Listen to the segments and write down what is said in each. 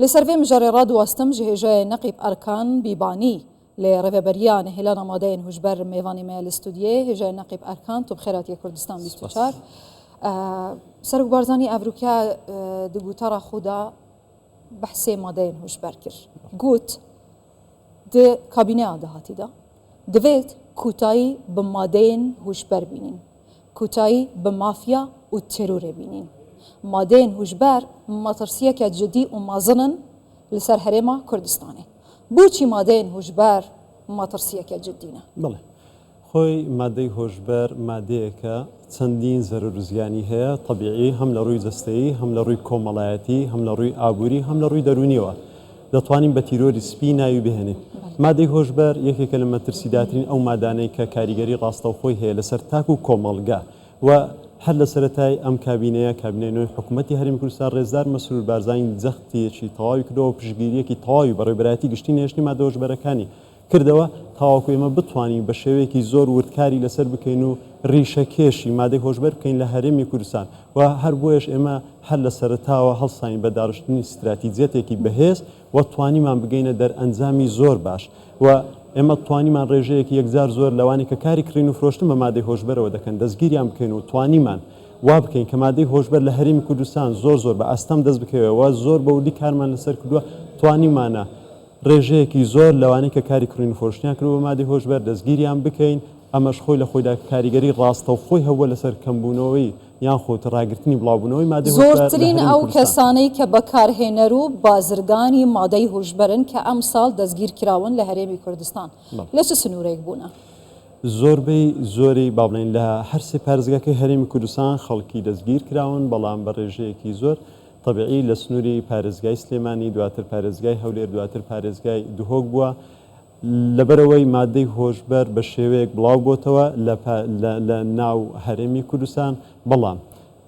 لسرفي مجري راد واستمجه جاي نقيب أركان بيباني لرفبريان هلال مادين هجبر ميفاني مال استوديو هجاي نقيب أركان تو بخيرات يا كردستان 24 سرق بارزاني أفروكيا دقوتارا خودا بحثي مادين هجبر كر قوت د كابينة دهاتي دا دفيت كوتاي بمادين هجبر بينين كوتاي بمافيا والتيرور بينين مادين هجبر مطرسية كجدي ومازنن لسر هريما كردستاني بوچی مادين هجبر مطرسية كجدينا بله خوي مادي هجبر ماديكا چەندین زەرورزیانی هەیە طبیعی هەم لە ڕووی جەستەیی هەم لە ڕووی کۆمەڵایەتی هەم لە ڕووی ئابووری هەم لە ڕووی دەرونیەوە دەتوانین بە تیرۆری سپی ناوی بهێنین مادەی هۆشبەر یەکێکە لە مەترسیداترین ئەو مادانەی کە کاریگەری ڕاستەوخۆی هەیە لەسەر تاک و کۆمەڵگا و هەر لە سەرەتای ئەم کابینەی نوێی حکوومەتی هەرێمی کوردستان ڕێزدار مەسرور بارزانی جەختێکی تەواوی کردەوە پشگیریەکی تەواوی بەڕێوەبەرایەتی گشتی نێشتنی مادە هۆشبەرەکانی کردەوە تاواکو ئێمە بتوانین بە شێوەیەکی زۆر وردکاری لەسەر بکەین و ڕیشەکێشی مادەی هۆشبەر بکەین لە هەرێمی کوردستان و هەر بۆیەش ئێمە هەر لە سەرەتاوە هەڵساین بە داڕشتنی استراتیجیەتێکی بەهێز و توانیمان بگەینە دەرئەنجامی زۆر باش و ئێمە توانیمان ڕێژەیەکی یەکجار زۆر لەوانی کە کاری کڕین و فرۆشتن بە مادەی هۆشبەرەوە دەکەن دەستگیریان بکەین و توانیمان وا بکەین کە مادەی هۆشبەر لە هەرێمی کوردستان زۆر بە ئاستەم دەست بکەوێەوە زۆر بە وردی کارمان لەسەر کردووە توانیمانە ڕێژەیەکی زۆر لەوانەی کە کاری کڕین و فرۆشتنیان کردووە بە مادەی هۆشبەر دەستگیریان بکەین ئەمەش خۆی لە خۆیدا کاریگەری ڕاستەوخۆی هەبووە لەسەر کەمبوونەوەی یان خۆت ڕاگررتنی بڵاوبوونەوەی مادەی زۆرترین ئەو کەسانەی کە بەکارهێنەر و بازرگانی مادەی هۆشبەرن کە ئەم ساڵ دەستگیر کراون لە هەرێمی کوردستان لە چه سنوورێک بوونە زۆربەی زۆری با بڵێن لە هەر سێ پارێزگاکەی هەرێمی کوردستان خەڵکی دەستگیر کراون بەڵام بە ڕێژەیەکی زۆر طبیعی لە سنووری پارێزگای سلێمانی دواتر پارێزگای هەولێر دواتر پارێزگای دوهۆک بووە لەبەرەوەی مادەی هۆشبەر بە شێوەیەک بڵاو بۆتەوە لە ناو هەرێمی کوردستان بەڵام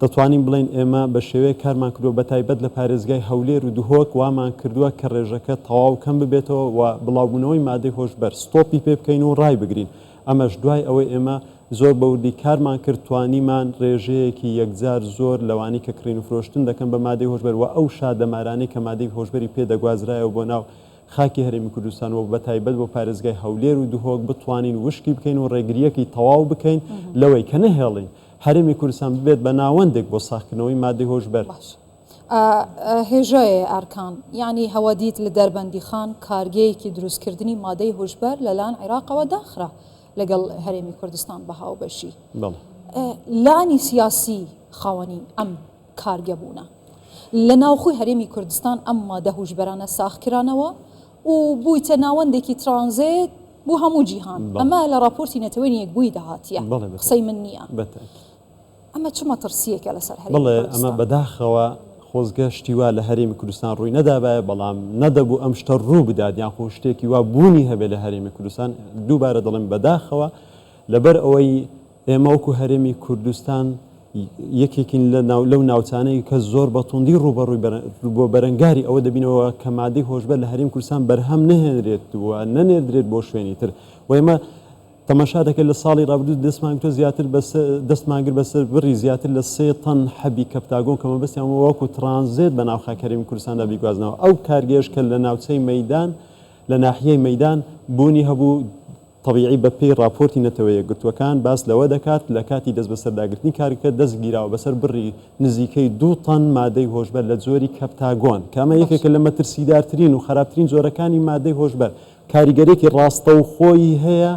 دەتوانین بڵێن ئێمە بە شێوەیە کارمان کردووە بە تایبەت لە پارێزگای هەولێر و دوهۆک وامان کردووە کە ڕێژەکە تەواو کەم ببێتەوە و بڵاوبوونەوەی مادەی هۆشبەر ستۆپی پێ بکەین و ڕای بگرین ئەمەش دوای ئەوەی ئێمە زۆر بەوردی کارمان کرد توانیمان ڕێژەیەکی یەکجار زۆر لەوانی کە کڕین و فرۆشتن دەکەن بە مادەی هۆشبەر و ئەو شادەمارانەی کە مادەی هۆشبەری پێدەگوازرایەوە بۆ ناو خاکی هەرێمی کوردستان و بە تایبەت بۆ پارێزگای هەولێر و دوهۆک بتوانین وشکی بکەین و ڕێگریەکی تەواو بکەین لەوەی کە نەهێڵین هەرێمی کوردستان ببێت بە ناوەندێک بۆ ساختنەوەی مادەی هۆشبەر هێژایە ئارکان یعنی هەوادیت لە دەربەندی خان کارگەیەکی دروستکردنی مادەی هۆشبەر لەلایەن عێراقەوە داخرا لەگەڵ هەرێمی کوردستان بە هاوبەشی لانی سیاسی خاوەنی ئەم کارگە بوونە لە ناوخۆی هەرێمی کوردستان ئەم مادە هۆشبەرانە ساختکرانەوە و بوویتە ناوەندێکی ترانزیت بۆ هەموو جیهان ئەمە لە راپۆرتی نەتەوەینیەک بووی داهاتیە قسەی من نییە ئەمە چ مەترسیەکە لەسەر بڵێ ئەمە بەداخەوە خۆزگە شتیوا لە هەرێمی کوردستان ڕووی نەدابایە بەڵام نەدەبوو ئەم شتە ڕوو بدات یان خۆ شتێکی وا بوونی هەبێت لە هەرێمی کوردستان دووبارە دەڵێن بەداخەوە لەبەر ئەوەی ئێمە وەکو هەرێمی کوردستان یەکێکین لەو ناوچانەی کە زۆر بەتوندی ڕوبەڕووی بۆ بەرەنگاری ئەوە دەبینەوە کە مادەی هۆشبەر لە هەرێمی کوردستان بەرهەم نەهێنرێتوە نەنێردرێت بۆ شوێنی تر و ئێمە تەماشا دەکەن لە ساڵی ڕابردوو دەستمانگرتووە زیاتر دەستمانگر بەسەر بڕی زیاتر لە 3 تەن حەبی کەپتاگۆن کەمە بەستیان وەکو ترانزیت بە ناو خاک هەرێمی کوردستاندا بیگوازنەوە ئەو کارگێش کە لە ناوچەی مەیدان لە ناحیەی مەیدان بوونی هەبوو طبیعی بە پێی راپۆرتی نەتەوەیە گرتوەکان باس لەوە دەکات لە کاتی دەست بەسەرداگرتنی کارەکە دەستگیراوە بەسەر بڕی نزیکەی 2 تەن مادەی هۆشبەر لە جۆری کەپتاگۆن کامە یەکێکە لە مەترسیدارترین و خراپترین جۆرەکانی مادەی هۆشبەر کاریگەرێکی ڕاستەوخۆی هەیە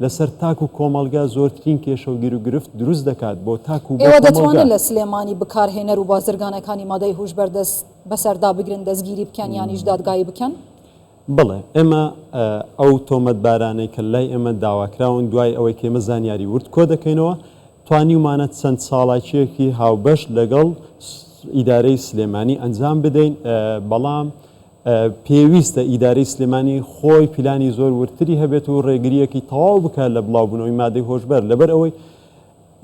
لەسەر تاک و کۆمەڵگا زۆرترین کێشەوگیر و گرفت دروست دەکات بۆ تاک و ئێوە دەتوانن لە سلێمانی بکارهێنەر و بازرگانەکانی مادەی هۆشبەر دەست بەسەردا بگرن دەستگیری بکەن یانیش دادگایی بکەن بڵێ ئێمە ئەو تۆمەتبارانەی کە لای ئێمە داواکراون دوای ئەوەی کە ئێمە زانیاری ورد کۆ دەکەینەوە توانیمانە چەند ساڵاکیەکی هاوبەش لەگەڵ ئیدارەی سلێمانی ئەنجام بدەین بەڵام پێویستە ئیدارەی سلێمانی خۆی پیلانی زۆر ورتری هەبێت و ڕێگریەکی تەواو بکات لە بڵاوبوونەوەی مادەی هۆشبەر لەبەر ئەوەی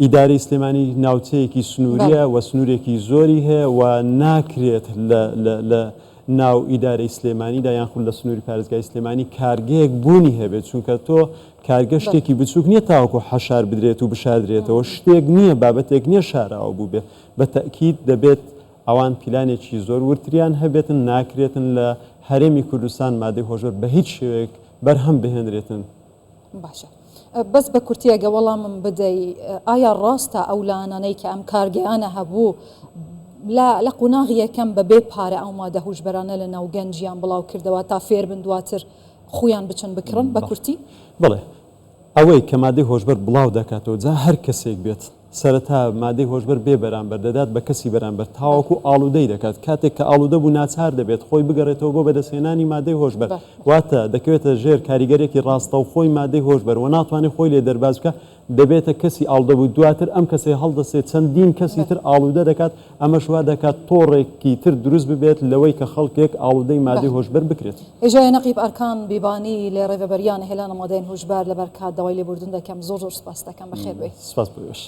ئیدارەی سلێمانی ناوچەیەکی سنووریە و سنوورێکی زۆری هەیە و ناکرێت لە ناو ئیدارەی سلێمانیدا یان خول لە سنووری پارێزگای سلێمانی کارگەیەک بوونی هەبێت چونکە تۆ کارگە شتێکی بچووک نییە تاوەکو حەشار بدرێت و بشاردرێتەوە شتێک نییە بابەتێک نییە شاراوە بوو بێت بە تەکید دەبێت ئەوان پیلانێکی زۆر ورتریان هەبێتن ناکرێتن لە هەرێمی کوردستان مادەی هۆژبەر بە هیچ شێوەیەک بەرهەم بهێنرێتن. باشە بەس بە کورتیەگە وەڵامم بدەی ئایا ڕاستە ئەو لانانەی کە ئەم کارگەیانە هەبوو لە قوناغی یەکەم بەبێ پارە ئەو مادە هوشبەرانە لە ناو گەنجیان بڵاو کردەوە تا فێر بن دواتر خۆیان بچن بکڕن بە کورتی؟ بڵێ ئەوەی کە مادەی هۆژبەر بڵاو دەکاتەوە جا هەر کەسێک بێت سەرەتا مادەی هۆژبەر بێ بەرامبەر دەدات بە کەسی بەرامبەر تاوەکو ئاڵودەی دەکات کاتێک کە ئاڵودە بوو ناچار دەبێت خۆی بگەڕێتەوە بۆ بەدەستهێنانی مادەی هۆژبەر واتە دەکەوێتە ژێر کاریگەرێکی ڕاستە و خۆی مادەی هۆژبەر و ناتوانێت خۆی لێ دەرباز بکە دەبێتە کەسی ئاڵودە بوو دواتر ئەم کەسێ هەڵدەسێت چەندین کەسی تر ئاڵودە دەکات ئەمەش وا دەکات تۆڕێکی تر دروست ببێت لەوەی کە خەڵکێک ئاڵودەی مادەی هۆژبەر بکرێت. هێژای نەقیب ئەرکان بیبانی لێ ڕێڤەبەریانە هێلان نەمادەین هوشبەر لەبەر کات داوای لێبوردن دەکەم زۆر سپاس دەکەم بەخێر بێ. سپاس بۆش.